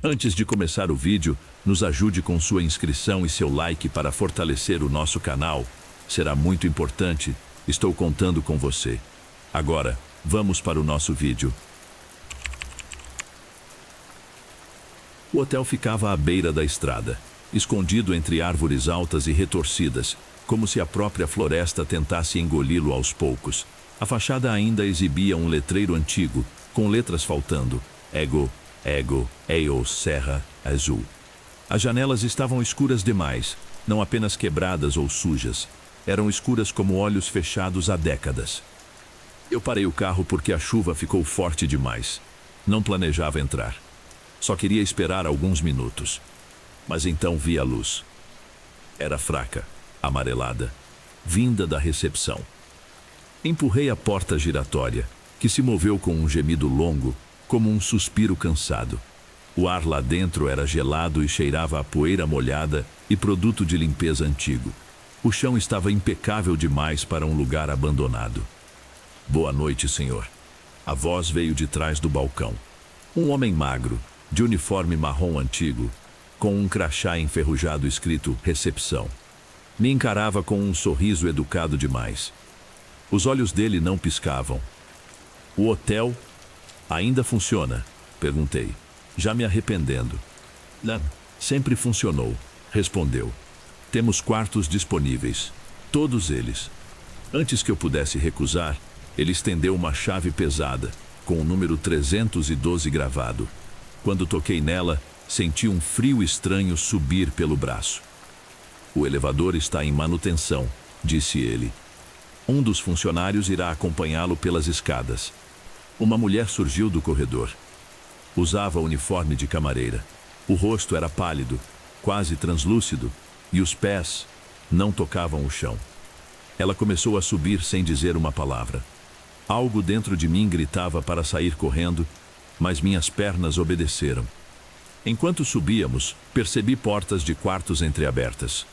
Antes de começar o vídeo, nos ajude com sua inscrição e seu like para fortalecer o nosso canal. Será muito importante. Estou contando com você. Agora, vamos para o nosso vídeo. O hotel ficava à beira da estrada, escondido entre árvores altas e retorcidas, como se a própria floresta tentasse engoli-lo aos poucos. A fachada ainda exibia um letreiro antigo, com letras faltando: Ego, Eio, Serra, Azul. As janelas estavam escuras demais, não apenas quebradas ou sujas. Eram escuras como olhos fechados há décadas. Eu parei o carro porque a chuva ficou forte demais. Não planejava entrar. Só queria esperar alguns minutos. Mas então vi a luz. Era fraca, amarelada, vinda da recepção. Empurrei a porta giratória, que se moveu com um gemido longo, como um suspiro cansado. O ar lá dentro era gelado e cheirava a poeira molhada e produto de limpeza antigo. O chão estava impecável demais para um lugar abandonado. Boa noite, senhor. A voz veio de trás do balcão. Um homem magro, de uniforme marrom antigo, com um crachá enferrujado escrito recepção. Me encarava com um sorriso educado demais. Os olhos dele não piscavam. O hotel ainda funciona? Perguntei, já me arrependendo. Não, sempre funcionou, respondeu. Temos quartos disponíveis, todos eles. Antes que eu pudesse recusar, ele estendeu uma chave pesada, com o número 312 gravado. Quando toquei nela, senti um frio estranho subir pelo braço. O elevador está em manutenção, disse ele. Um dos funcionários irá acompanhá-lo pelas escadas. Uma mulher surgiu do corredor. Usava uniforme de camareira. O rosto era pálido, quase translúcido, e os pés não tocavam o chão. Ela começou a subir sem dizer uma palavra. Algo dentro de mim gritava para sair correndo, mas minhas pernas obedeceram. Enquanto subíamos, percebi portas de quartos entreabertas.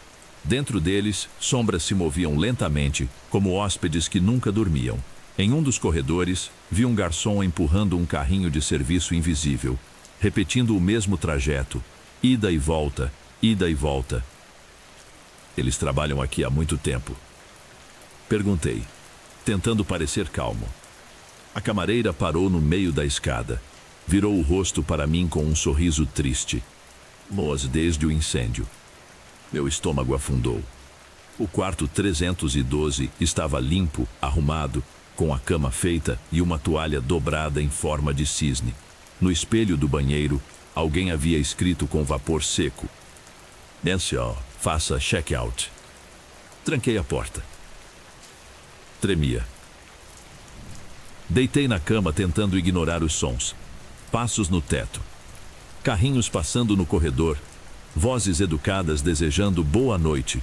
Dentro deles, sombras se moviam lentamente, como hóspedes que nunca dormiam. Em um dos corredores, vi um garçom empurrando um carrinho de serviço invisível, repetindo o mesmo trajeto, ida e volta, ida e volta. Eles trabalham aqui há muito tempo. Perguntei, tentando parecer calmo. A camareira parou no meio da escada. Virou o rosto para mim com um sorriso triste. Mas desde o incêndio. Meu estômago afundou. O quarto 312 estava limpo, arrumado, com a cama feita e uma toalha dobrada em forma de cisne. No espelho do banheiro, alguém havia escrito com vapor seco: Nancy, faça check-out. Tranquei a porta. Tremia. Deitei na cama tentando ignorar os sons. Passos no teto. Carrinhos passando no corredor. Vozes educadas desejando boa noite,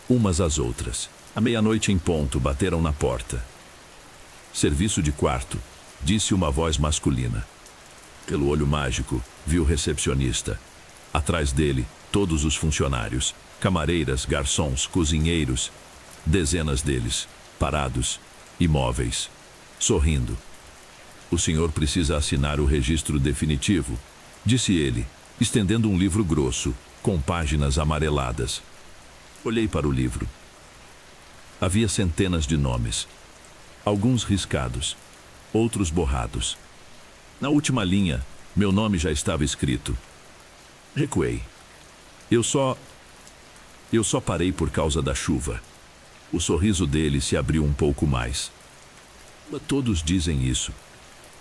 umas às outras. À meia-noite em ponto, bateram na porta. Serviço de quarto, disse uma voz masculina. Pelo olho mágico, vi o recepcionista. Atrás dele, todos os funcionários, camareiras, garçons, cozinheiros, dezenas deles, parados, imóveis, sorrindo. O senhor precisa assinar o registro definitivo, disse ele, estendendo um livro grosso, com páginas amareladas. Olhei para o livro. Havia centenas de nomes. Alguns riscados, outros borrados. Na última linha, meu nome já estava escrito. Recuei. Eu só parei por causa da chuva. O sorriso dele se abriu um pouco mais. Todos dizem isso.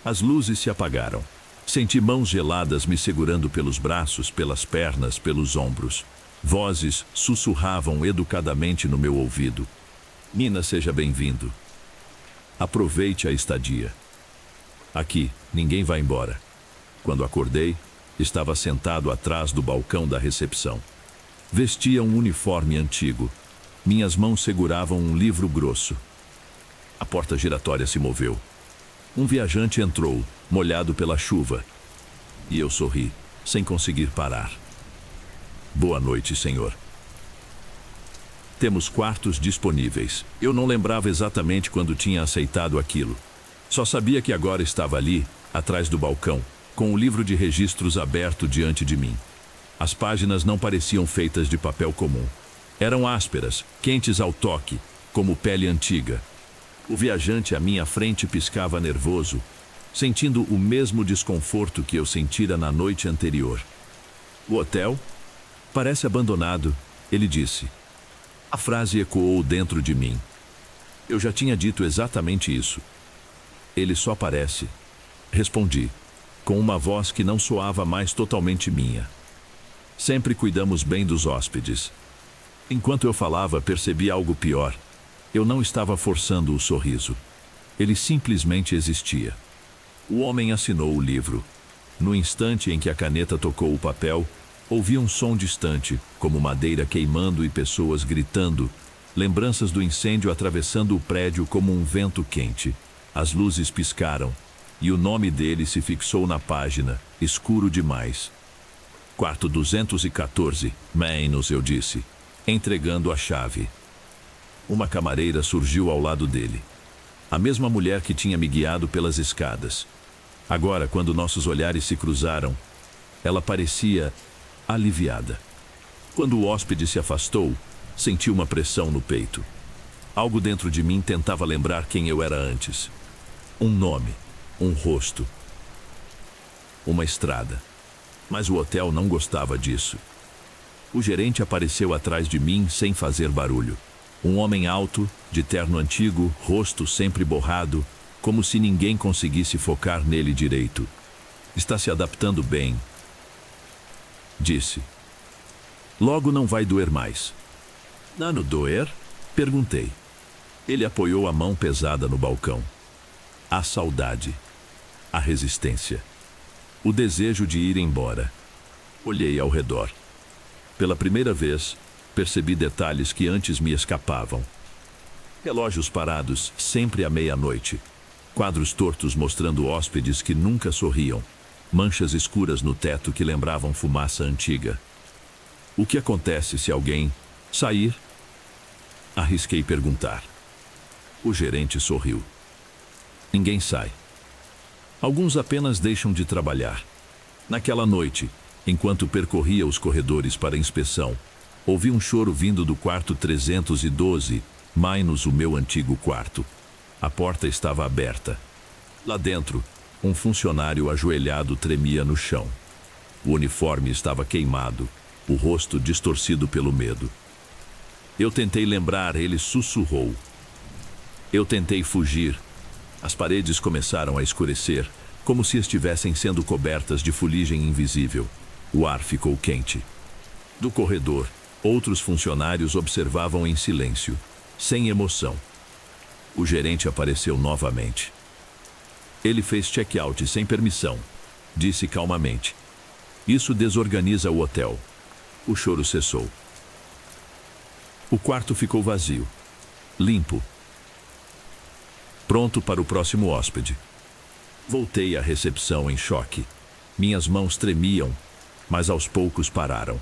As luzes se apagaram. Senti mãos geladas me segurando pelos braços, pelas pernas, pelos ombros. Vozes sussurravam educadamente no meu ouvido. Nina, seja bem-vindo. Aproveite a estadia. Aqui, ninguém vai embora. Quando acordei, estava sentado atrás do balcão da recepção. Vestia um uniforme antigo. Minhas mãos seguravam um livro grosso. A porta giratória se moveu. Um viajante entrou, molhado pela chuva. E eu sorri, sem conseguir parar. Boa noite, senhor. Temos quartos disponíveis. Eu não lembrava exatamente quando tinha aceitado aquilo. Só sabia que agora estava ali, atrás do balcão, com o livro de registros aberto diante de mim. As páginas não pareciam feitas de papel comum. Eram ásperas, quentes ao toque, como pele antiga. O viajante à minha frente piscava nervoso, sentindo o mesmo desconforto que eu sentira na noite anterior. O hotel? Parece abandonado, ele disse. A frase ecoou dentro de mim. Eu já tinha dito exatamente isso. Ele só parece. Respondi, com uma voz que não soava mais totalmente minha. Sempre cuidamos bem dos hóspedes. Enquanto eu falava, percebi algo pior. Eu não estava forçando o sorriso. Ele simplesmente existia. O homem assinou o livro. No instante em que a caneta tocou o papel, ouvi um som distante, como madeira queimando e pessoas gritando, lembranças do incêndio atravessando o prédio como um vento quente. As luzes piscaram, e o nome dele se fixou na página, escuro demais. Quarto 214, menos, eu disse, entregando a chave. Uma camareira surgiu ao lado dele. A mesma mulher que tinha me guiado pelas escadas. Agora, quando nossos olhares se cruzaram, ela parecia aliviada. Quando o hóspede se afastou, senti uma pressão no peito. Algo dentro de mim tentava lembrar quem eu era antes. Um nome, um rosto, uma estrada. Mas o hotel não gostava disso. O gerente apareceu atrás de mim sem fazer barulho. Um homem alto, de terno antigo, rosto sempre borrado, como se ninguém conseguisse focar nele direito. Está se adaptando bem, disse. Logo não vai doer mais. Não doer? Perguntei. Ele apoiou a mão pesada no balcão. A saudade, a resistência, o desejo de ir embora. Olhei ao redor. Pela primeira vez, percebi detalhes que antes me escapavam. Relógios parados, sempre à meia-noite. Quadros tortos mostrando hóspedes que nunca sorriam. Manchas escuras no teto que lembravam fumaça antiga. O que acontece se alguém sair? Arrisquei perguntar. O gerente sorriu. Ninguém sai. Alguns apenas deixam de trabalhar. Naquela noite, enquanto percorria os corredores para inspeção, ouvi um choro vindo do quarto 312, menos o meu antigo quarto. A porta estava aberta. Lá dentro, um funcionário ajoelhado tremia no chão. O uniforme estava queimado, o rosto distorcido pelo medo. Eu tentei lembrar, ele sussurrou. Eu tentei fugir. As paredes começaram a escurecer, como se estivessem sendo cobertas de fuligem invisível. O ar ficou quente. Do corredor, outros funcionários observavam em silêncio, sem emoção. O gerente apareceu novamente. Ele fez check-out sem permissão, disse calmamente. Isso desorganiza o hotel. O choro cessou. O quarto ficou vazio, limpo, pronto para o próximo hóspede. Voltei à recepção em choque. Minhas mãos tremiam, mas aos poucos pararam.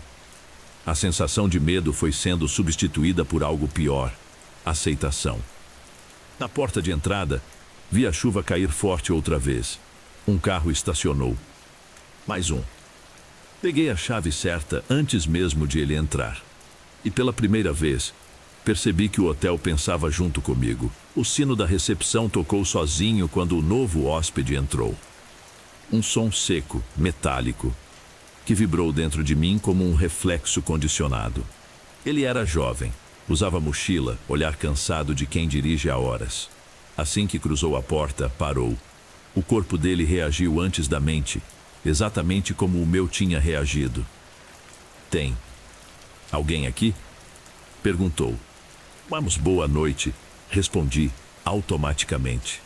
A sensação de medo foi sendo substituída por algo pior: aceitação. Na porta de entrada, vi a chuva cair forte outra vez. Um carro estacionou. Mais um. Peguei a chave certa antes mesmo de ele entrar. E pela primeira vez, percebi que o hotel pensava junto comigo. O sino da recepção tocou sozinho quando o novo hóspede entrou. Um som seco, metálico, que vibrou dentro de mim como um reflexo condicionado. Ele era jovem, usava mochila, olhar cansado de quem dirige há horas. Assim que cruzou a porta, parou. O corpo dele reagiu antes da mente, exatamente como o meu tinha reagido. Tem alguém aqui? Perguntou. Vamos, boa noite, respondi automaticamente.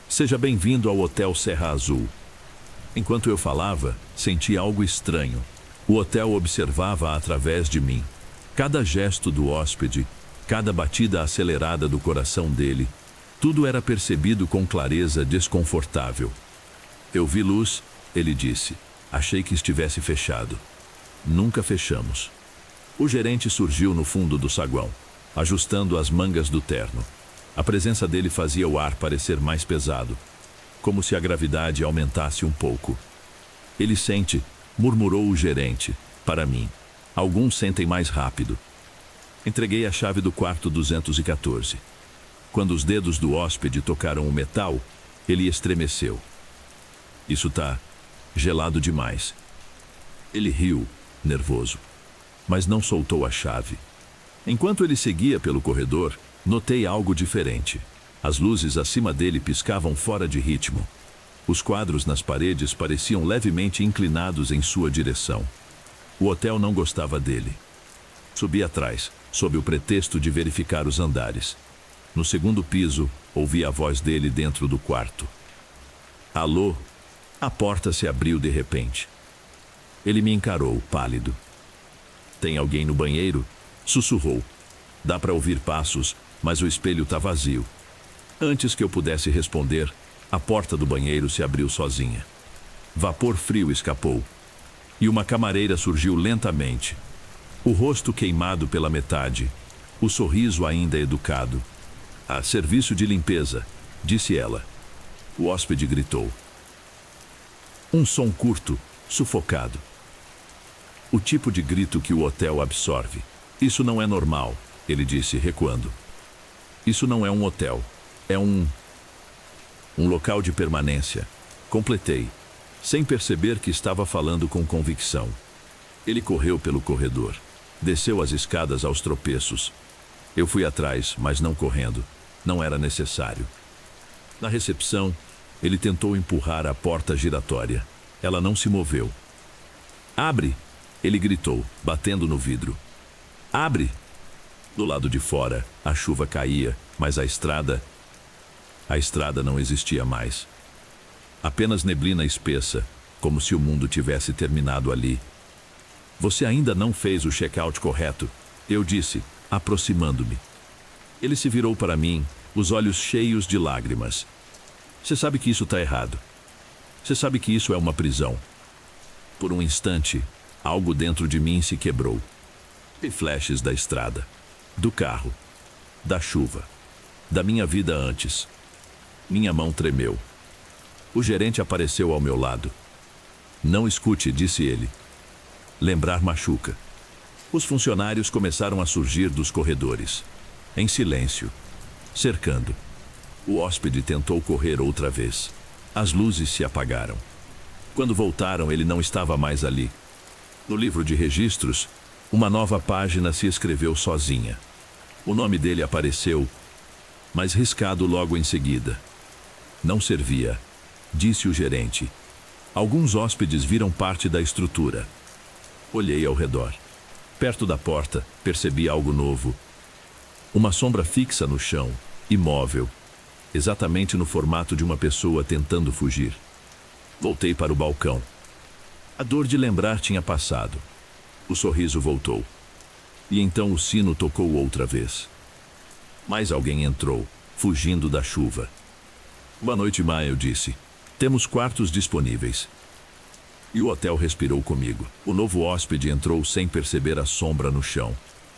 Seja bem-vindo ao Hotel Serra Azul. Enquanto eu falava, senti algo estranho. O hotel observava através de mim. Cada gesto do hóspede, cada batida acelerada do coração dele, tudo era percebido com clareza desconfortável. Eu vi luz, ele disse. Achei que estivesse fechado. Nunca fechamos. O gerente surgiu no fundo do saguão, ajustando as mangas do terno. A presença dele fazia o ar parecer mais pesado, como se a gravidade aumentasse um pouco. Ele sente, murmurou o gerente, para mim. Alguns sentem mais rápido. Entreguei a chave do quarto 214. Quando os dedos do hóspede tocaram o metal, ele estremeceu. Isso tá gelado demais. Ele riu, nervoso, mas não soltou a chave. Enquanto ele seguia pelo corredor, notei algo diferente. As luzes acima dele piscavam fora de ritmo. Os quadros nas paredes pareciam levemente inclinados em sua direção. O hotel não gostava dele. Subi atrás, sob o pretexto de verificar os andares. No segundo piso, ouvi a voz dele dentro do quarto. Alô? A porta se abriu de repente. Ele me encarou, pálido. Tem alguém no banheiro? Sussurrou. Dá para ouvir passos, mas o espelho tá vazio. Antes que eu pudesse responder, a porta do banheiro se abriu sozinha. Vapor frio escapou. E uma camareira surgiu lentamente. O rosto queimado pela metade. O sorriso ainda educado. "Ah, serviço de limpeza", disse ela. O hóspede gritou. Um som curto, sufocado. O tipo de grito que o hotel absorve. "Isso não é normal", ele disse, recuando. "Isso não é um hotel. É um local de permanência", completei, sem perceber que estava falando com convicção. Ele correu pelo corredor. Desceu as escadas aos tropeços. Eu fui atrás, mas não correndo. Não era necessário. Na recepção, ele tentou empurrar a porta giratória. Ela não se moveu. "Abre!" ele gritou, batendo no vidro. "Abre!" Do lado de fora, a chuva caía, mas a estrada não existia mais. Apenas neblina espessa, como se o mundo tivesse terminado ali. "Você ainda não fez o check-out correto", eu disse, aproximando-me. Ele se virou para mim, os olhos cheios de lágrimas. "Você sabe que isso está errado. Você sabe que isso é uma prisão." Por um instante, algo dentro de mim se quebrou. Vi flashes da estrada, do carro, da chuva, da minha vida antes. Minha mão tremeu. O gerente apareceu ao meu lado. "Não escute", disse ele. "Lembrar machuca." Os funcionários começaram a surgir dos corredores, em silêncio, cercando. O hóspede tentou correr outra vez. As luzes se apagaram. Quando voltaram, ele não estava mais ali. No livro de registros, uma nova página se escreveu sozinha. O nome dele apareceu, mas riscado logo em seguida. "Não servia", disse o gerente. Alguns hóspedes viram parte da estrutura. Olhei ao redor. Perto da porta, percebi algo novo. Uma sombra fixa no chão, imóvel, exatamente no formato de uma pessoa tentando fugir. Voltei para o balcão. A dor de lembrar tinha passado. O sorriso voltou. E então o sino tocou outra vez. Mais alguém entrou, fugindo da chuva. "Boa noite, Ma", eu disse. "Temos quartos disponíveis." E o hotel respirou comigo. O novo hóspede entrou sem perceber a sombra no chão.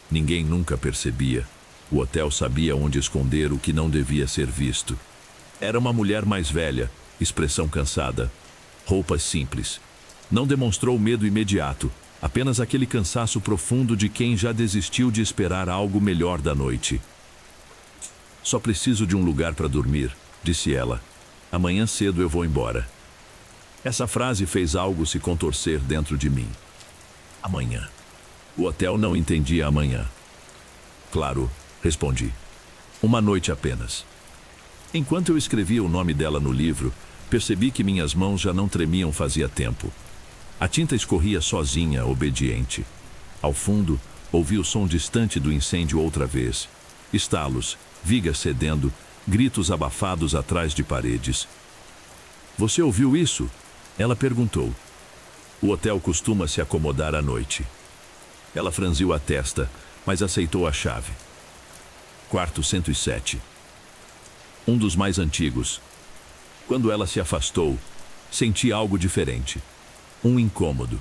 Ninguém nunca percebia. O hotel sabia onde esconder o que não devia ser visto. Era uma mulher mais velha, expressão cansada, roupas simples. Não demonstrou medo imediato, apenas aquele cansaço profundo de quem já desistiu de esperar algo melhor da noite. "Só preciso de um lugar para dormir", disse ela. "Amanhã cedo eu vou embora." Essa frase fez algo se contorcer dentro de mim. Amanhã. O hotel não entendia amanhã. "Claro", respondi. "Uma noite apenas." Enquanto eu escrevia o nome dela no livro, percebi que minhas mãos já não tremiam fazia tempo. A tinta escorria sozinha, obediente. Ao fundo, ouvi o som distante do incêndio outra vez. Estalos, vigas cedendo, gritos abafados atrás de paredes. "Você ouviu isso?" ela perguntou. "O hotel costuma se acomodar à noite." Ela franziu a testa, mas aceitou a chave. Quarto 107. Um dos mais antigos. Quando ela se afastou, senti algo diferente. Um incômodo.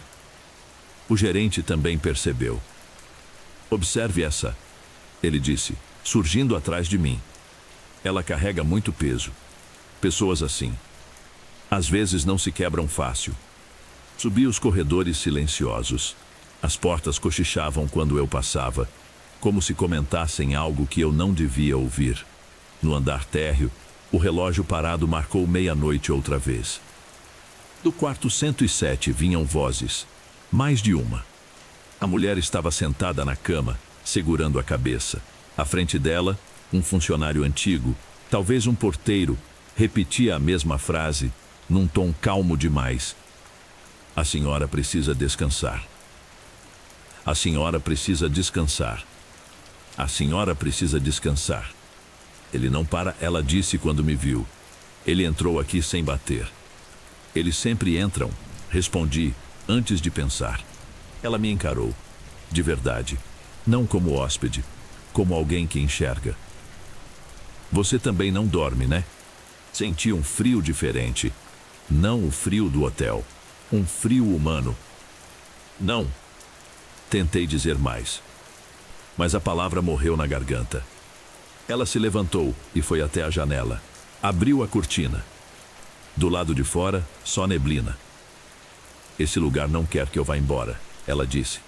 O gerente também percebeu. "Observe essa", ele disse, surgindo atrás de mim. "Ela carrega muito peso. Pessoas assim, às vezes não se quebram fácil." Subi os corredores silenciosos. As portas cochichavam quando eu passava, como se comentassem algo que eu não devia ouvir. No andar térreo, o relógio parado marcou meia-noite outra vez. Do quarto 107 vinham vozes, mais de uma. A mulher estava sentada na cama, segurando a cabeça. À frente dela, um funcionário antigo, talvez um porteiro, repetia a mesma frase, num tom calmo demais. A senhora precisa descansar. A senhora precisa descansar. A senhora precisa descansar. Ele não para, ela disse quando me viu. Ele entrou aqui sem bater. Eles sempre entram, respondi, antes de pensar. Ela me encarou, de verdade, não como hóspede, como alguém que enxerga. Você também não dorme, né? Senti um frio diferente. Não o frio do hotel. Um frio humano. Não. Tentei dizer mais. Mas a palavra morreu na garganta. Ela se levantou e foi até a janela. Abriu a cortina. Do lado de fora, só neblina. Esse lugar não quer que eu vá embora, ela disse.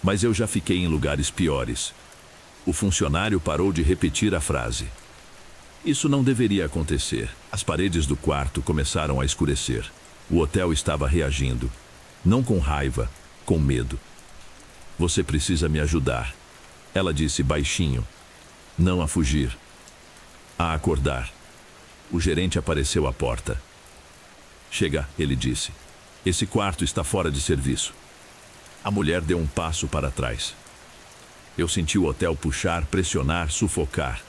Mas eu já fiquei em lugares piores. O funcionário parou de repetir a frase. Isso não deveria acontecer. As paredes do quarto começaram a escurecer. O hotel estava reagindo. Não com raiva, com medo. Você precisa me ajudar, ela disse baixinho. Não a fugir. A acordar. O gerente apareceu à porta. Chega, ele disse. Esse quarto está fora de serviço. A mulher deu um passo para trás. Eu senti o hotel puxar, pressionar, sufocar.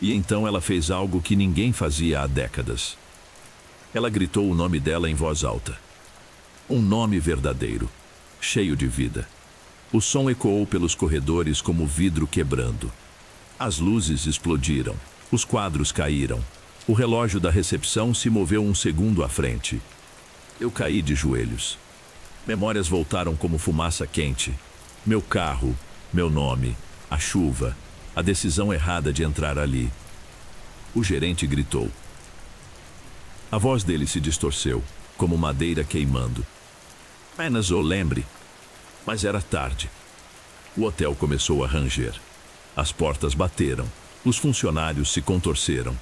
E então ela fez algo que ninguém fazia há décadas. Ela gritou o nome dela em voz alta. Um nome verdadeiro, cheio de vida. O som ecoou pelos corredores como vidro quebrando. As luzes explodiram, os quadros caíram. O relógio da recepção se moveu um segundo à frente. Eu caí de joelhos. Memórias voltaram como fumaça quente. Meu carro, meu nome, a chuva, a decisão errada de entrar ali. O gerente gritou. A voz dele se distorceu, como madeira queimando. Apenas o lembre. Mas era tarde. O hotel começou a ranger. As portas bateram. Os funcionários se contorceram,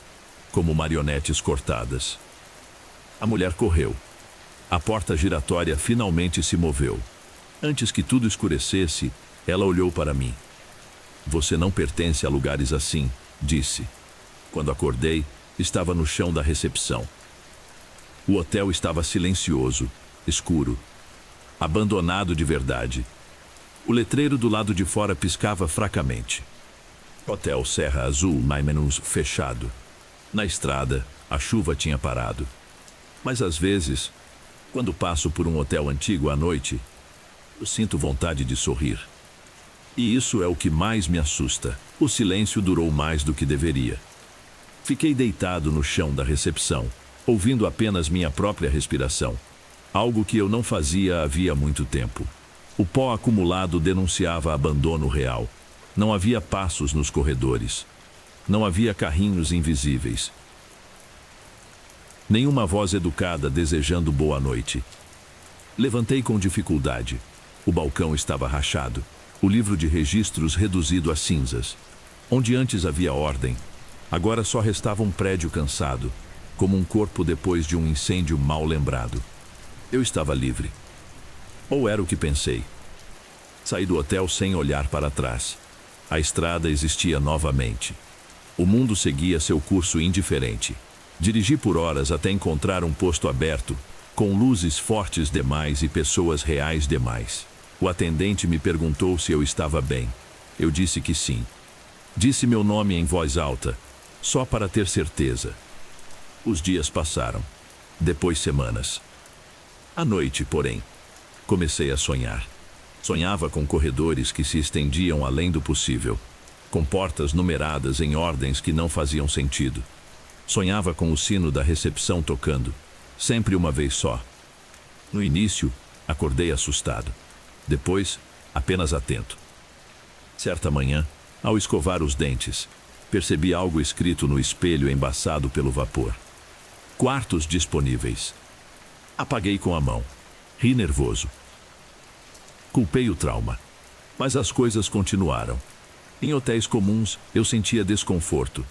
como marionetes cortadas. A mulher correu. A porta giratória finalmente se moveu. Antes que tudo escurecesse, ela olhou para mim. Você não pertence a lugares assim, disse. Quando acordei, estava no chão da recepção. O hotel estava silencioso, escuro, abandonado de verdade. O letreiro do lado de fora piscava fracamente. Hotel Serra Azul, mais fechado. Na estrada, a chuva tinha parado. Mas às vezes, quando passo por um hotel antigo à noite, eu sinto vontade de sorrir. E isso é o que mais me assusta. O silêncio durou mais do que deveria. Fiquei deitado no chão da recepção, ouvindo apenas minha própria respiração. Algo que eu não fazia havia muito tempo. O pó acumulado denunciava abandono real. Não havia passos nos corredores. Não havia carrinhos invisíveis. Nenhuma voz educada desejando boa noite. Levantei com dificuldade. O balcão estava rachado. O livro de registros reduzido a cinzas. Onde antes havia ordem, agora só restava um prédio cansado, como um corpo depois de um incêndio mal lembrado. Eu estava livre. Ou era o que pensei. Saí do hotel sem olhar para trás. A estrada existia novamente. O mundo seguia seu curso indiferente. Dirigi por horas até encontrar um posto aberto, com luzes fortes demais e pessoas reais demais. O atendente me perguntou se eu estava bem. Eu disse que sim. Disse meu nome em voz alta, só para ter certeza. Os dias passaram. Depois semanas. À noite, porém, comecei a sonhar. Sonhava com corredores que se estendiam além do possível, com portas numeradas em ordens que não faziam sentido. Sonhava com o sino da recepção tocando, sempre uma vez só. No início, acordei assustado. Depois, apenas atento. Certa manhã, ao escovar os dentes, percebi algo escrito no espelho embaçado pelo vapor. Quartos disponíveis. Apaguei com a mão. Ri nervoso. Culpei o trauma. Mas as coisas continuaram. Em hotéis comuns, eu sentia desconforto.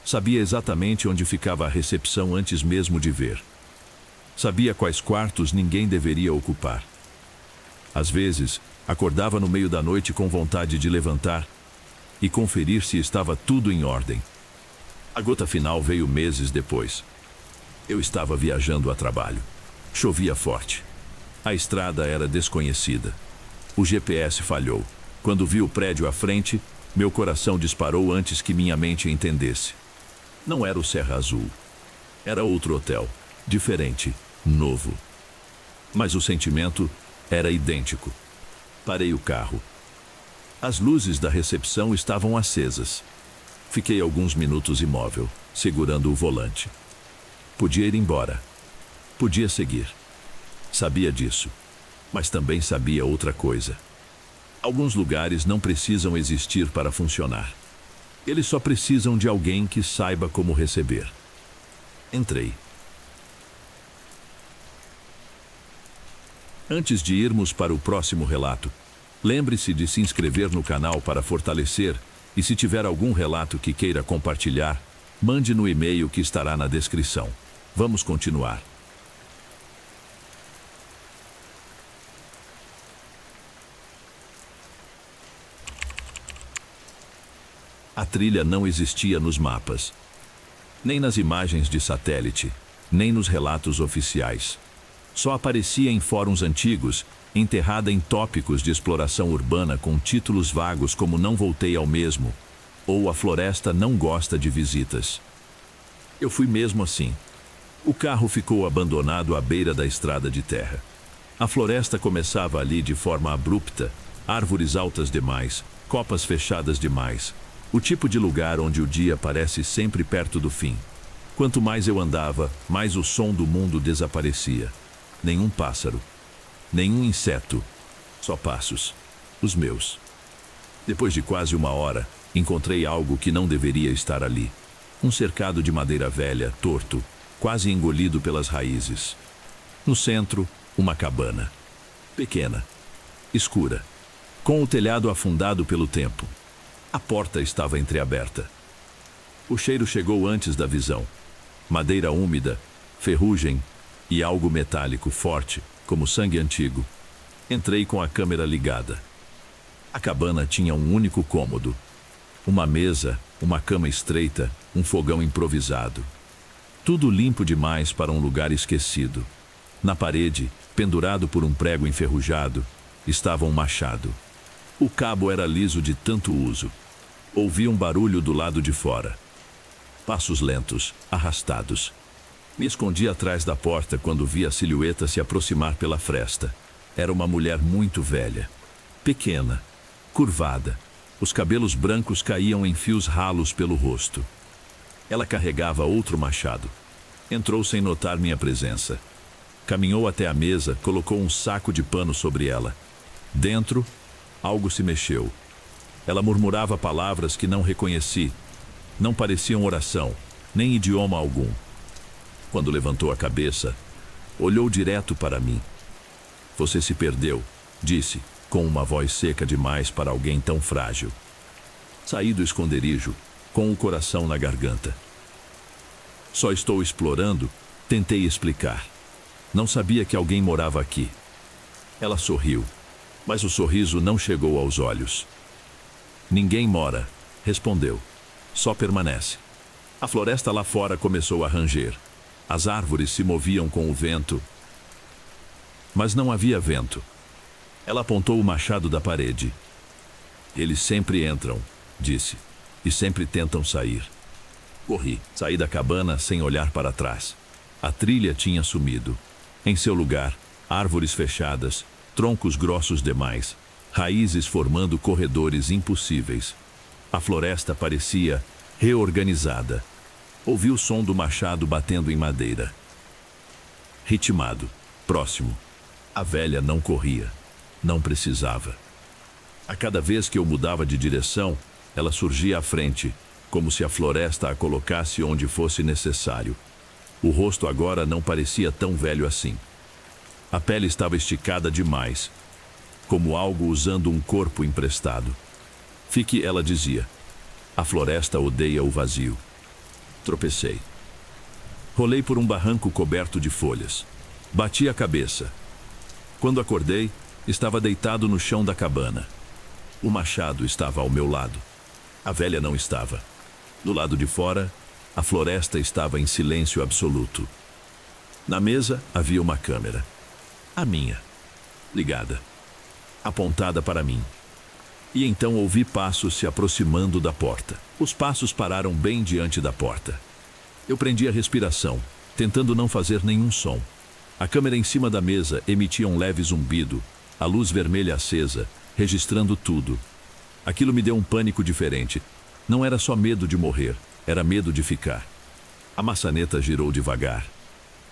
Sabia exatamente onde ficava a recepção antes mesmo de ver. Sabia quais quartos ninguém deveria ocupar. Às vezes, acordava no meio da noite com vontade de levantar e conferir se estava tudo em ordem. A gota final veio meses depois. Eu estava viajando a trabalho. Chovia forte. A estrada era desconhecida. O GPS falhou. Quando vi o prédio à frente, meu coração disparou antes que minha mente entendesse. Não era o Serra Azul. Era outro hotel. Diferente. Novo. Mas o sentimento era idêntico. Parei o carro. As luzes da recepção estavam acesas. Fiquei alguns minutos imóvel, segurando o volante. Podia ir embora. Podia seguir. Sabia disso. Mas também sabia outra coisa. Alguns lugares não precisam existir para funcionar. Eles só precisam de alguém que saiba como receber. Entrei. Antes de irmos para o próximo relato, lembre-se de se inscrever no canal para fortalecer e se tiver algum relato que queira compartilhar, mande no e-mail que estará na descrição. Vamos continuar. A trilha não existia nos mapas, nem nas imagens de satélite, nem nos relatos oficiais. Só aparecia em fóruns antigos, enterrada em tópicos de exploração urbana com títulos vagos como Não voltei ao mesmo, ou A floresta não gosta de visitas. Eu fui mesmo assim. O carro ficou abandonado à beira da estrada de terra. A floresta começava ali de forma abrupta, árvores altas demais, copas fechadas demais. O tipo de lugar onde o dia parece sempre perto do fim. Quanto mais eu andava, mais o som do mundo desaparecia. Nenhum pássaro, nenhum inseto, só passos, os meus. Depois de quase uma hora, encontrei algo que não deveria estar ali. Um cercado de madeira velha, torto, quase engolido pelas raízes. No centro, uma cabana. Pequena, escura, com o telhado afundado pelo tempo. A porta estava entreaberta. O cheiro chegou antes da visão. Madeira úmida, ferrugem e algo metálico forte, como sangue antigo. Entrei com a câmera ligada. A cabana tinha um único cômodo. Uma mesa, uma cama estreita, um fogão improvisado. Tudo limpo demais para um lugar esquecido. Na parede, pendurado por um prego enferrujado, estava um machado. O cabo era liso de tanto uso. Ouvi um barulho do lado de fora. Passos lentos, arrastados. Me escondi atrás da porta quando vi a silhueta se aproximar pela fresta. Era uma mulher muito velha. Pequena, curvada. Os cabelos brancos caíam em fios ralos pelo rosto. Ela carregava outro machado. Entrou sem notar minha presença. Caminhou até a mesa, colocou um saco de pano sobre ela. Dentro, algo se mexeu. Ela murmurava palavras que não reconheci. Não pareciam oração, nem idioma algum. Quando levantou a cabeça, olhou direto para mim. Você se perdeu, disse, com uma voz seca demais para alguém tão frágil. Saí do esconderijo, com o coração na garganta. Só estou explorando, tentei explicar. Não sabia que alguém morava aqui. Ela sorriu, mas o sorriso não chegou aos olhos. Ninguém mora, respondeu. Só permanece. A floresta lá fora começou a ranger. As árvores se moviam com o vento. Mas não havia vento. Ela apontou o machado da parede. Eles sempre entram, disse, e sempre tentam sair. Corri, saí da cabana sem olhar para trás. A trilha tinha sumido. Em seu lugar, árvores fechadas, troncos grossos demais, raízes formando corredores impossíveis. A floresta parecia reorganizada. Ouvi o som do machado batendo em madeira. Ritmado, próximo. A velha não corria. Não precisava. A cada vez que eu mudava de direção, ela surgia à frente, como se a floresta a colocasse onde fosse necessário. O rosto agora não parecia tão velho assim. A pele estava esticada demais, como algo usando um corpo emprestado. Fique, ela dizia. A floresta odeia o vazio. Tropecei. Rolei por um barranco coberto de folhas. Bati a cabeça. Quando acordei, estava deitado no chão da cabana. O machado estava ao meu lado. A velha não estava. Do lado de fora, a floresta estava em silêncio absoluto. Na mesa havia uma câmera. A minha. Ligada. Apontada para mim. E então ouvi passos se aproximando da porta. Os passos pararam bem diante da porta. Eu prendi a respiração, tentando não fazer nenhum som. A câmera em cima da mesa emitia um leve zumbido, a luz vermelha acesa, registrando tudo. Aquilo me deu um pânico diferente. Não era só medo de morrer, era medo de ficar. A maçaneta girou devagar.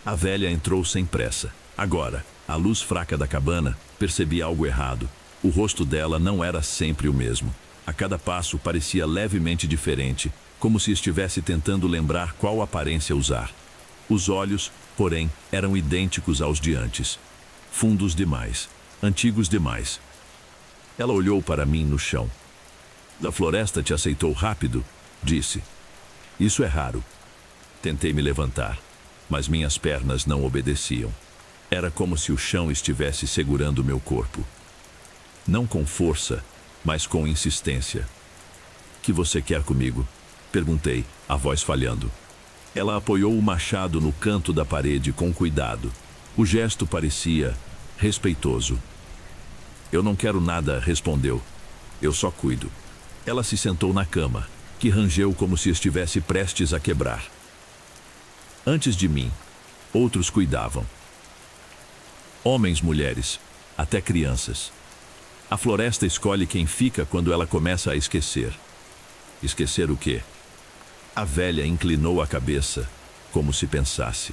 A velha entrou sem pressa. Agora, à luz fraca da cabana, percebi algo errado. O rosto dela não era sempre o mesmo. A cada passo parecia levemente diferente, como se estivesse tentando lembrar qual aparência usar. Os olhos, porém, eram idênticos aos de antes. Fundos demais, antigos demais. Ela olhou para mim no chão. A floresta te aceitou rápido, disse. Isso é raro. Tentei me levantar, mas minhas pernas não obedeciam. Era como se o chão estivesse segurando meu corpo. Não com força, mas com insistência. Que você quer comigo? Perguntei, a voz falhando. Ela apoiou o machado no canto da parede com cuidado. O gesto parecia respeitoso. Eu não quero nada, respondeu. Eu só cuido. Ela se sentou na cama, que rangeu como se estivesse prestes a quebrar. Antes de mim, outros cuidavam. Homens, mulheres, até crianças. A floresta escolhe quem fica quando ela começa a esquecer. Esquecer o quê? A velha inclinou a cabeça, como se pensasse.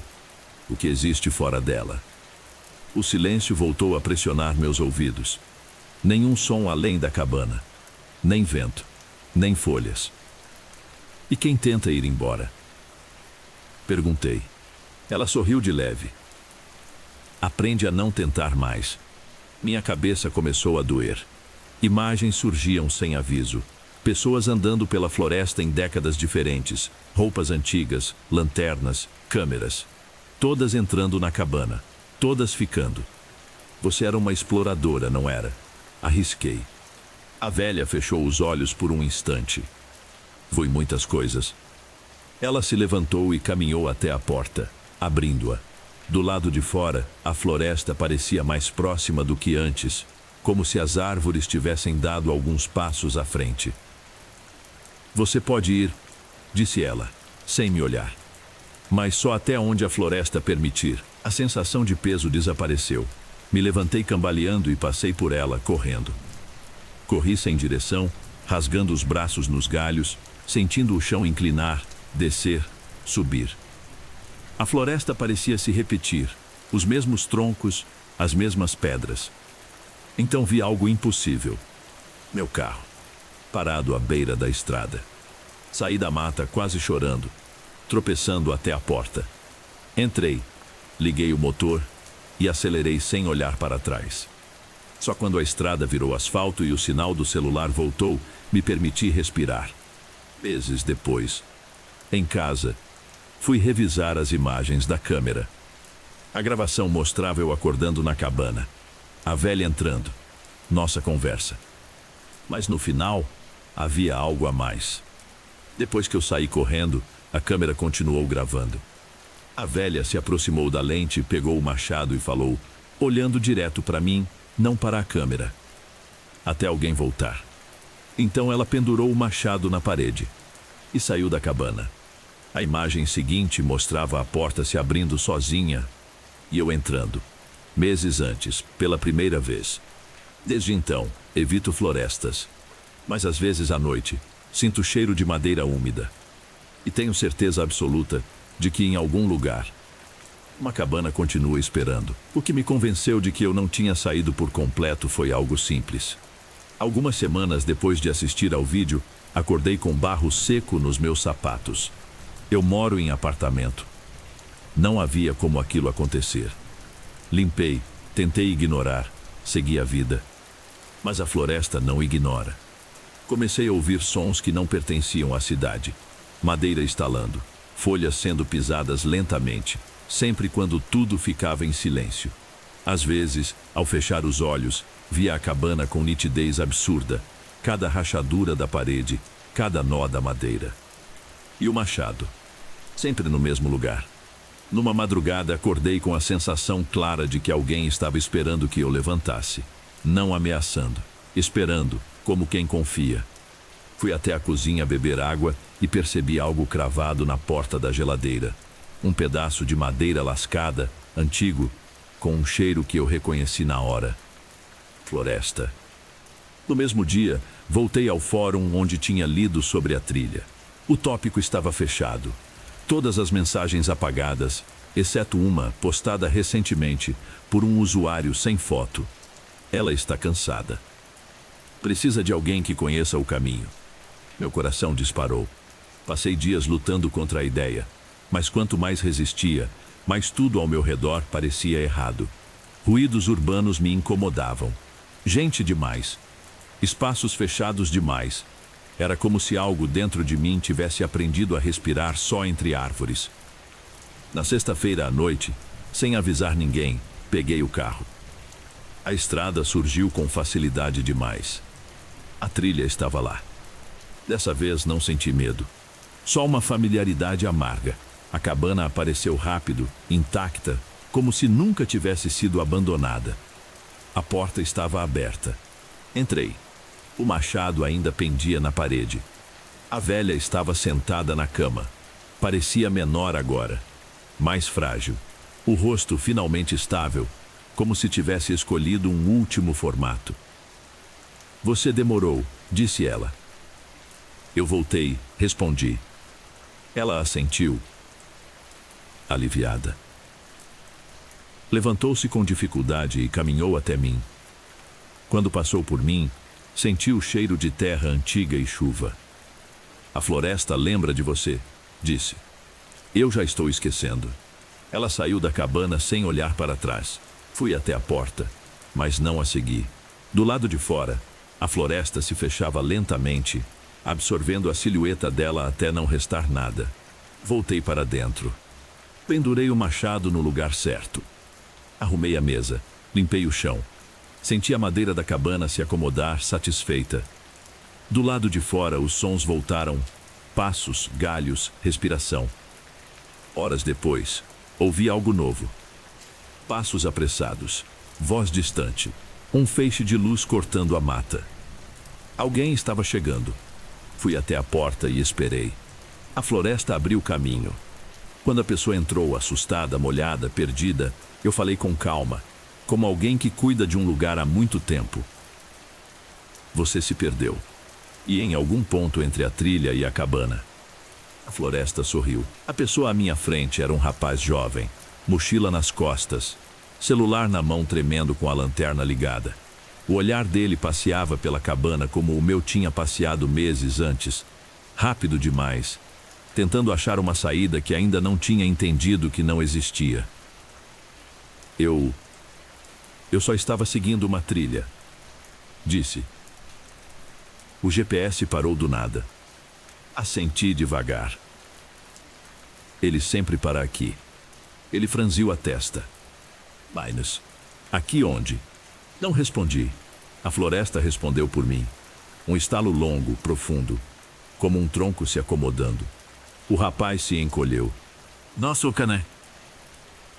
O que existe fora dela? O silêncio voltou a pressionar meus ouvidos. Nenhum som além da cabana. Nem vento, nem folhas. E quem tenta ir embora? Perguntei. Ela sorriu de leve. Aprende a não tentar mais. Minha cabeça começou a doer. Imagens surgiam sem aviso. Pessoas andando pela floresta em décadas diferentes. Roupas antigas, lanternas, câmeras. Todas entrando na cabana. Todas ficando. Você era uma exploradora, não era? Arrisquei. A velha fechou os olhos por um instante. Foi muitas coisas. Ela se levantou e caminhou até a porta, abrindo-a. Do lado de fora, a floresta parecia mais próxima do que antes, como se as árvores tivessem dado alguns passos à frente. Você pode ir, disse ela, sem me olhar. Mas só até onde a floresta permitir. A sensação de peso desapareceu. Me levantei cambaleando e passei por ela, correndo. Corri sem direção, rasgando os braços nos galhos, sentindo o chão inclinar, descer, subir. A floresta parecia se repetir, os mesmos troncos, as mesmas pedras. Então vi algo impossível. Meu carro, parado à beira da estrada. Saí da mata quase chorando, tropeçando até a porta. Entrei, liguei o motor e acelerei sem olhar para trás. Só quando a estrada virou asfalto e o sinal do celular voltou, me permiti respirar. Meses depois, em casa, fui revisar as imagens da câmera. A gravação mostrava eu acordando na cabana, a velha entrando, nossa conversa. Mas no final, havia algo a mais. Depois que eu saí correndo, a câmera continuou gravando. A velha se aproximou da lente, pegou o machado e falou, olhando direto para mim, não para a câmera. Até alguém voltar. Então ela pendurou o machado na parede e saiu da cabana. A imagem seguinte mostrava a porta se abrindo sozinha e eu entrando. Meses antes, pela primeira vez. Desde então, evito florestas. Mas às vezes à noite, sinto cheiro de madeira úmida. E tenho certeza absoluta de que em algum lugar, uma cabana continua esperando. O que me convenceu de que eu não tinha saído por completo foi algo simples. Algumas semanas depois de assistir ao vídeo, acordei com barro seco nos meus sapatos. Eu moro em apartamento. Não havia como aquilo acontecer. Limpei, Tentei ignorar, segui a vida. Mas a floresta não ignora. Comecei a ouvir sons que não pertenciam à cidade. Madeira estalando, folhas sendo pisadas lentamente, sempre quando tudo ficava em silêncio. Às vezes, ao fechar os olhos, via a cabana com nitidez absurda, cada rachadura da parede, cada nó da madeira. E o machado, sempre no mesmo lugar. Numa madrugada, acordei com a sensação clara de que alguém estava esperando que eu levantasse. Não ameaçando, esperando, como quem confia. Fui até a cozinha beber água e percebi algo cravado na porta da geladeira. Um pedaço de madeira lascada, antigo, com um cheiro que eu reconheci na hora. Floresta. No mesmo dia, voltei ao fórum onde tinha lido sobre a trilha. O tópico estava fechado. Todas as mensagens apagadas, exceto uma postada recentemente por um usuário sem foto. Ela está cansada. Precisa de alguém que conheça o caminho. Meu coração disparou. Passei dias lutando contra a ideia, mas quanto mais resistia, mais tudo ao meu redor parecia errado. Ruídos urbanos me incomodavam. Gente demais. Espaços fechados demais. Era como se algo dentro de mim tivesse aprendido a respirar só entre árvores. Na sexta-feira à noite, sem avisar ninguém, peguei o carro. A estrada surgiu com facilidade demais. A trilha estava lá. Dessa vez não senti medo. Só uma familiaridade amarga. A cabana apareceu rápido, intacta, como se nunca tivesse sido abandonada. A porta estava aberta. Entrei. O machado ainda pendia na parede. A velha estava sentada na cama. Parecia menor agora, mais frágil. O rosto finalmente estável, como se tivesse escolhido um último formato. Você demorou, disse ela. Eu voltei, respondi. Ela assentiu, aliviada. Levantou-se com dificuldade e caminhou até mim. Quando passou por mim, senti o cheiro de terra antiga e chuva. A floresta lembra de você, disse. Eu já estou esquecendo. Ela saiu da cabana sem olhar para trás. Fui até a porta, mas não a segui. Do lado de fora, a floresta se fechava lentamente, absorvendo a silhueta dela até não restar nada. Voltei para dentro. Pendurei o machado no lugar certo. Arrumei a mesa, limpei o chão. Senti a madeira da cabana se acomodar, satisfeita. Do lado de fora, os sons voltaram. Passos, galhos, respiração. Horas depois, ouvi algo novo. Passos apressados, voz distante. Um feixe de luz cortando a mata. Alguém estava chegando. Fui até a porta e esperei. A floresta abriu caminho. Quando a pessoa entrou, assustada, molhada, perdida, eu falei com calma, como alguém que cuida de um lugar há muito tempo. Você se perdeu. E em algum ponto entre a trilha e a cabana. A floresta sorriu. A pessoa à minha frente era um rapaz jovem, mochila nas costas, celular na mão tremendo com a lanterna ligada. O olhar dele passeava pela cabana como o meu tinha passeado meses antes, rápido demais, tentando achar uma saída que ainda não tinha entendido que não existia. Eu só estava seguindo uma trilha, disse. O GPS parou do nada. Assenti devagar. Ele sempre para aqui. Ele franziu a testa. Mas, aqui onde? Não respondi. A floresta respondeu por mim. Um estalo longo, profundo, como um tronco se acomodando. O rapaz se encolheu. Nossa, Cané.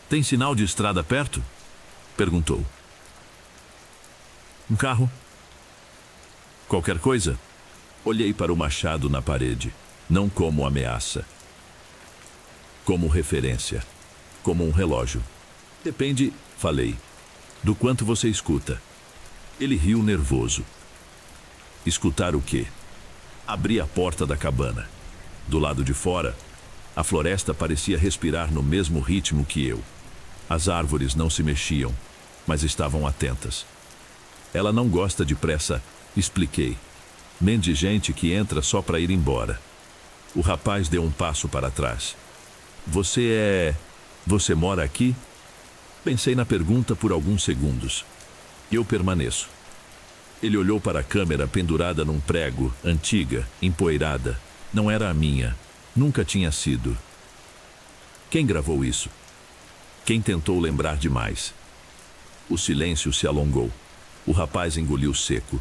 Tem sinal de estrada perto? Perguntou. Um carro? Qualquer coisa? Olhei para o machado na parede, não como ameaça. Como referência. Como um relógio. Depende, falei, do quanto você escuta. Ele riu nervoso. Escutar o quê? Abri a porta da cabana. Do lado de fora, a floresta parecia respirar no mesmo ritmo que eu. As árvores não se mexiam, mas estavam atentas. Ela não gosta de pressa, expliquei. Mente gente que entra só para ir embora. O rapaz deu um passo para trás. Você mora aqui? Pensei na pergunta por alguns segundos. Eu permaneço. Ele olhou para a câmera pendurada num prego, antiga, empoeirada. Não era a minha. Nunca tinha sido. Quem gravou isso? Quem tentou lembrar demais? O silêncio se alongou. O rapaz engoliu seco.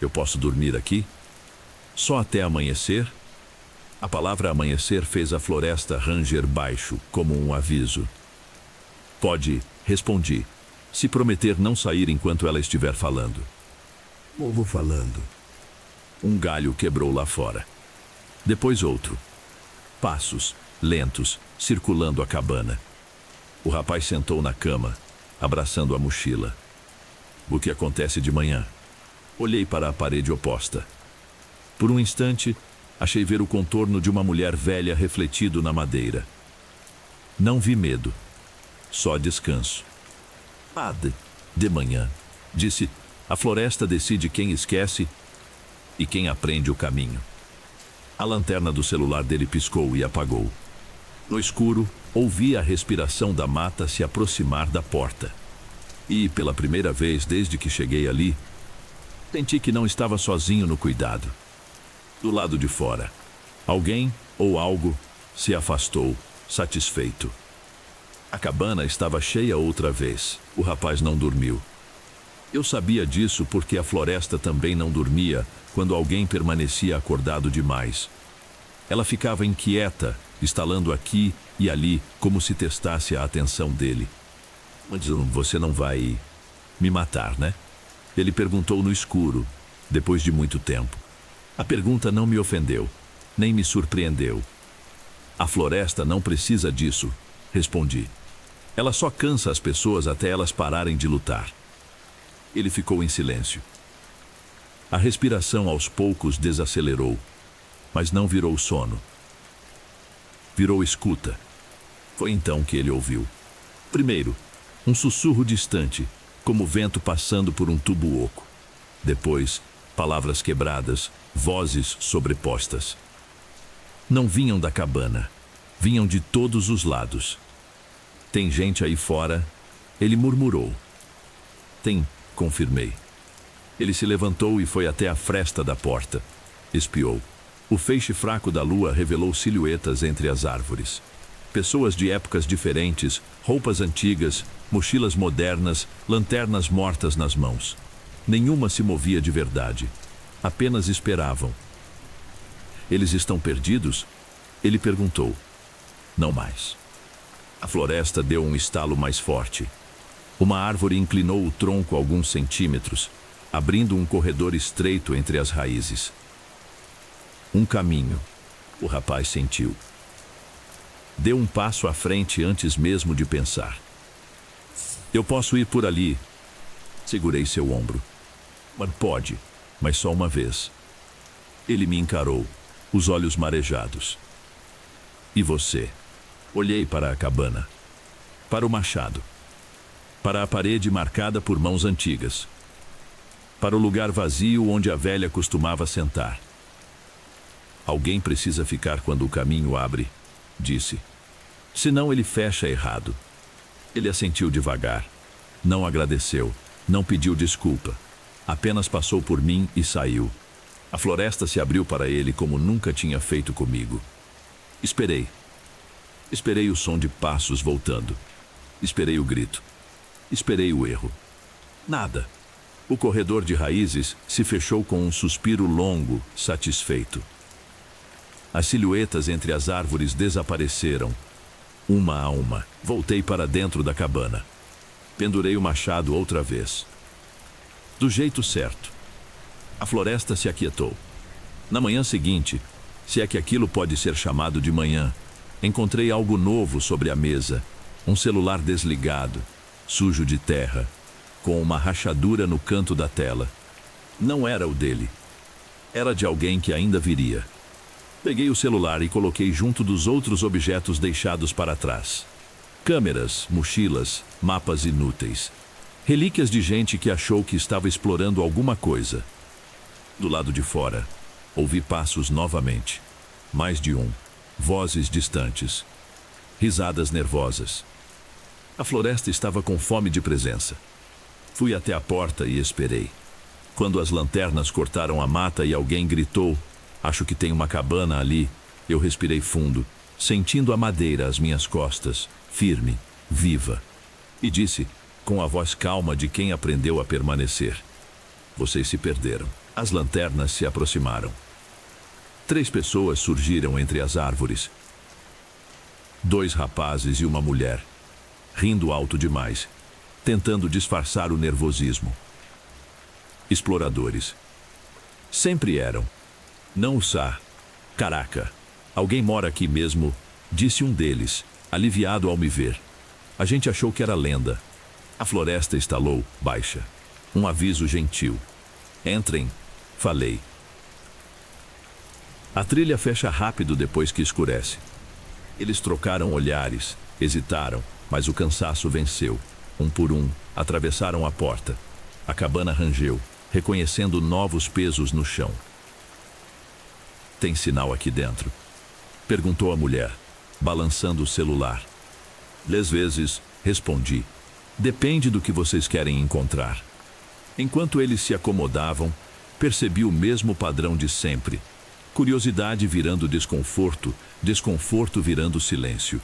Eu posso dormir aqui? Só até amanhecer? A palavra amanhecer fez a floresta ranger baixo, como um aviso. Pode, respondi, se prometer não sair enquanto ela estiver falando. Ovo falando. Um galho quebrou lá fora. Depois outro. Passos, lentos, circulando a cabana. O rapaz sentou na cama, abraçando a mochila. O que acontece de manhã? Olhei para a parede oposta. Por um instante, achei ver o contorno de uma mulher velha refletido na madeira. Não vi medo, só descanso. De manhã, disse, a floresta decide quem esquece e quem aprende o caminho. A lanterna do celular dele piscou e apagou. No escuro, ouvi a respiração da mata se aproximar da porta. E, pela primeira vez desde que cheguei ali, senti que não estava sozinho no cuidado. Do lado de fora, alguém ou algo se afastou, satisfeito. A cabana estava cheia outra vez. O rapaz não dormiu. Eu sabia disso porque a floresta também não dormia quando alguém permanecia acordado demais. Ela ficava inquieta, estalando aqui e ali, como se testasse a atenção dele. Mas você não vai me matar, né? Ele perguntou no escuro, depois de muito tempo. A pergunta não me ofendeu, nem me surpreendeu. A floresta não precisa disso, respondi. Ela só cansa as pessoas até elas pararem de lutar. Ele ficou em silêncio. A respiração aos poucos desacelerou, mas não virou sono. Virou escuta. Foi então que ele ouviu. Primeiro, um sussurro distante, como vento passando por um tubo oco. Depois, palavras quebradas, vozes sobrepostas. Não vinham da cabana, vinham de todos os lados. Tem gente aí fora? Ele murmurou. Tem, confirmei. Ele se levantou e foi até a fresta da porta. Espiou. O feixe fraco da lua revelou silhuetas entre as árvores. Pessoas de épocas diferentes, roupas antigas, mochilas modernas, lanternas mortas nas mãos. Nenhuma se movia de verdade. Apenas esperavam. Eles estão perdidos? Ele perguntou. Não mais. A floresta deu um estalo mais forte. Uma árvore inclinou o tronco alguns centímetros, abrindo um corredor estreito entre as raízes. Um caminho, o rapaz sentiu. Deu um passo à frente antes mesmo de pensar. Eu posso ir por ali. Segurei seu ombro. Mas pode, mas só uma vez. Ele me encarou, os olhos marejados. E você? Olhei para a cabana. Para o machado. Para a parede marcada por mãos antigas. Para o lugar vazio onde a velha costumava sentar. Alguém precisa ficar quando o caminho abre, disse. Senão ele fecha errado. Ele assentiu devagar. Não agradeceu, não pediu desculpa. Apenas passou por mim e saiu. A floresta se abriu para ele como nunca tinha feito comigo. Esperei. Esperei o som de passos voltando. Esperei o grito. Esperei o erro. Nada. O corredor de raízes se fechou com um suspiro longo, satisfeito. As silhuetas entre as árvores desapareceram, uma a uma. Voltei para dentro da cabana. Pendurei o machado outra vez. Do jeito certo. A floresta se aquietou. Na manhã seguinte, se é que aquilo pode ser chamado de manhã, encontrei algo novo sobre a mesa. Um celular desligado, sujo de terra, com uma rachadura no canto da tela. Não era o dele. Era de alguém que ainda viria. Peguei o celular e coloquei junto dos outros objetos deixados para trás. Câmeras, mochilas, mapas inúteis. Relíquias de gente que achou que estava explorando alguma coisa. Do lado de fora, ouvi passos novamente. Mais de um. Vozes distantes. Risadas nervosas. A floresta estava com fome de presença. Fui até a porta e esperei. Quando as lanternas cortaram a mata e alguém gritou, "Acho que tem uma cabana ali", eu respirei fundo, sentindo a madeira às minhas costas, firme, viva. E disse, com a voz calma de quem aprendeu a permanecer: "Vocês se perderam." As lanternas se aproximaram. 3 pessoas surgiram entre as árvores. 2 rapazes e uma mulher, rindo alto demais, tentando disfarçar o nervosismo. Exploradores. Sempre eram. "Não o sa. Caraca, alguém mora aqui mesmo", disse um deles, aliviado ao me ver. A gente achou que era lenda. A floresta estalou, baixa. Um aviso gentil. "Entrem", falei. A trilha fecha rápido depois que escurece. Eles trocaram olhares, hesitaram, mas o cansaço venceu. Um por um, atravessaram a porta. A cabana rangeu, reconhecendo novos pesos no chão. "Tem sinal aqui dentro?", perguntou a mulher, balançando o celular. "Às vezes", respondi. "Depende do que vocês querem encontrar." Enquanto eles se acomodavam, percebi o mesmo padrão de sempre. Curiosidade virando desconforto, desconforto virando silêncio.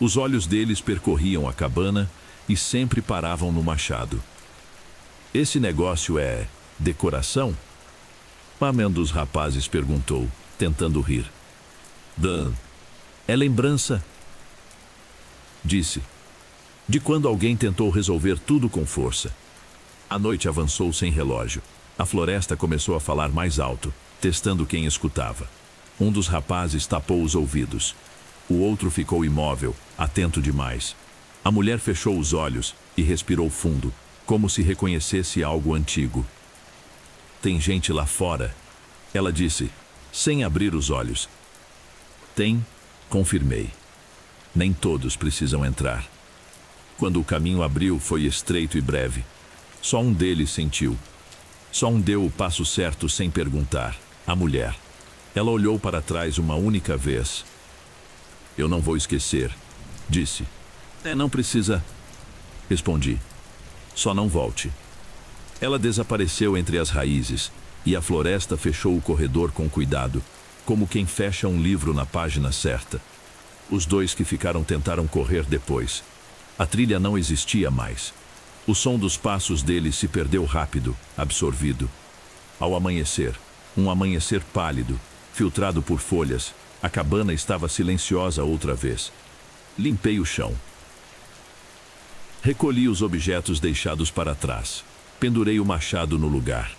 Os olhos deles percorriam a cabana e sempre paravam no machado. "Esse negócio é decoração?", um dos rapazes perguntou, tentando rir. "Dan, é lembrança", disse, "de quando alguém tentou resolver tudo com força." A noite avançou sem relógio. A floresta começou a falar mais alto, testando quem escutava. Um dos rapazes tapou os ouvidos. O outro ficou imóvel, atento demais. A mulher fechou os olhos e respirou fundo, como se reconhecesse algo antigo. "Tem gente lá fora", ela disse, sem abrir os olhos. "Tem", confirmei. "Nem todos precisam entrar." Quando o caminho abriu, foi estreito e breve. Só um deles sentiu. Só um deu o passo certo sem perguntar: a mulher. Ela olhou para trás uma única vez. "Eu não vou esquecer", disse. Não precisa", respondi. "Só não volte." Ela desapareceu entre as raízes, e a floresta fechou o corredor com cuidado, como quem fecha um livro na página certa. Os 2 que ficaram tentaram correr depois. A trilha não existia mais. O som dos passos deles se perdeu rápido, absorvido. Ao amanhecer, um amanhecer pálido, filtrado por folhas, a cabana estava silenciosa outra vez. Limpei o chão. Recolhi os objetos deixados para trás. Pendurei o machado no lugar.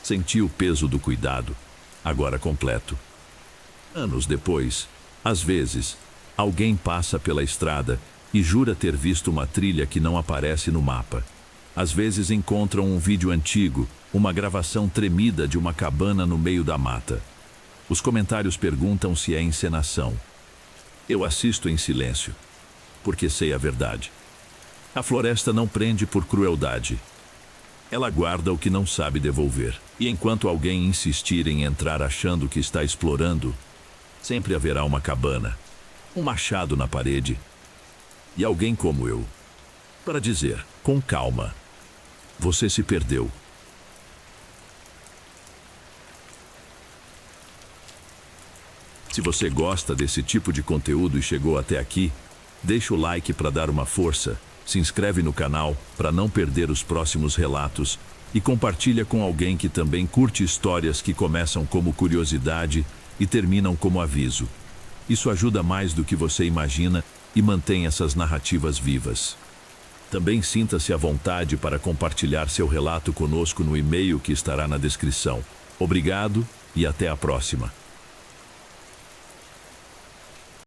Senti o peso do cuidado, agora completo. Anos depois, às vezes, alguém passa pela estrada e jura ter visto uma trilha que não aparece no mapa. Às vezes encontram um vídeo antigo, uma gravação tremida de uma cabana no meio da mata. Os comentários perguntam se é encenação. Eu assisto em silêncio, porque sei a verdade. A floresta não prende por crueldade. Ela guarda o que não sabe devolver. E enquanto alguém insistir em entrar achando que está explorando, sempre haverá uma cabana, um machado na parede, e alguém como eu, para dizer, com calma: "Você se perdeu." Se você gosta desse tipo de conteúdo e chegou até aqui, deixa o like para dar uma força, se inscreve no canal para não perder os próximos relatos e compartilha com alguém que também curte histórias que começam como curiosidade e terminam como aviso. Isso ajuda mais do que você imagina e mantém essas narrativas vivas. Também sinta-se à vontade para compartilhar seu relato conosco no e-mail que estará na descrição. Obrigado e até a próxima.